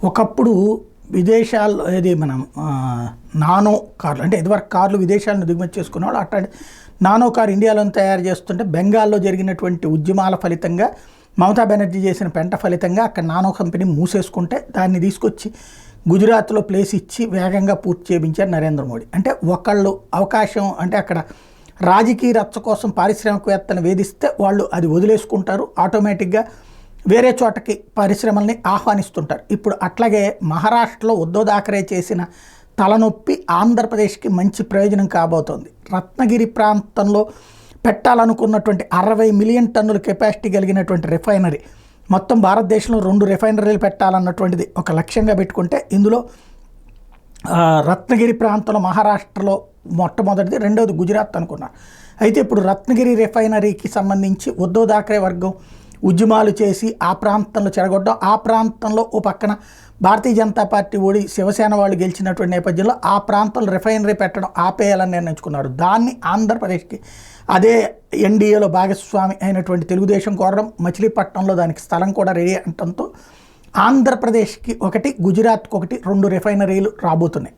ఒకప్పుడు విదేశాల్లో ఏది మనం నానో కార్లు అంటే ఇదివరకు కార్లు విదేశాలను దిగుమతి చేసుకునేవాళ్ళు. అట్లాంటి నానో కార్ ఇండియాలో తయారు చేస్తుంటే బెంగాల్లో జరిగినటువంటి ఉద్యమాల ఫలితంగా మమతా బెనర్జీ చేసిన పెంట ఫలితంగా అక్కడ నానో కంపెనీ మూసేసుకుంటే దాన్ని తీసుకొచ్చి గుజరాత్లో ప్లేస్ ఇచ్చి వేగంగా పూర్తి చేయించారు నరేంద్ర మోడీ. అంటే ఒకళ్ళు అవకాశం అంటే అక్కడ రాజకీయ రచ్చ కోసం పారిశ్రామికవేత్తను వేధిస్తే వాళ్ళు అది వదిలేసుకుంటారు, ఆటోమేటిక్గా వేరే చోటకి పరిశ్రమల్ని ఆహ్వానిస్తుంటారు. ఇప్పుడు అట్లాగే మహారాష్ట్రలో ఉద్ధవ్ థాకరే చేసిన తలనొప్పి ఆంధ్రప్రదేశ్కి మంచి ప్రయోజనం కాబోతోంది. రత్నగిరి ప్రాంతంలో పెట్టాలనుకున్నటువంటి 60 మిలియన్ టన్నుల కెపాసిటీ కలిగినటువంటి రిఫైనరీ, మొత్తం భారతదేశంలో 2 రిఫైనరీలు పెట్టాలన్నటువంటిది ఒక లక్ష్యంగా పెట్టుకుంటే ఇందులో రత్నగిరి ప్రాంతంలో మహారాష్ట్రలో మొట్టమొదటిది, రెండవది గుజరాత్ అనుకున్నారు. అయితే ఇప్పుడు రత్నగిరి రిఫైనరీకి సంబంధించి ఉద్ధవ్ థాకరే వర్గం ఉద్యమాలు చేసి ఆ ప్రాంతంలో చెడగొట్టడం, ఆ ప్రాంతంలో ఓ పక్కన భారతీయ జనతా పార్టీ ఓడి శివసేన వాళ్ళు గెలిచినటువంటి నేపథ్యంలో ఆ ప్రాంతంలో రిఫైనరీ పెట్టడం ఆపేయాలని నిర్ణయించుకున్నారు. దాన్ని ఆంధ్రప్రదేశ్కి అదే ఎన్డీఏలో భాగస్వామి అయినటువంటి తెలుగుదేశం కోరడం, మచిలీపట్నంలో దానికి స్థలం కూడా రెడీ అనడంతో ఆంధ్రప్రదేశ్కి ఒకటి, గుజరాత్కి ఒకటి 2 రిఫైనరీలు రాబోతున్నాయి.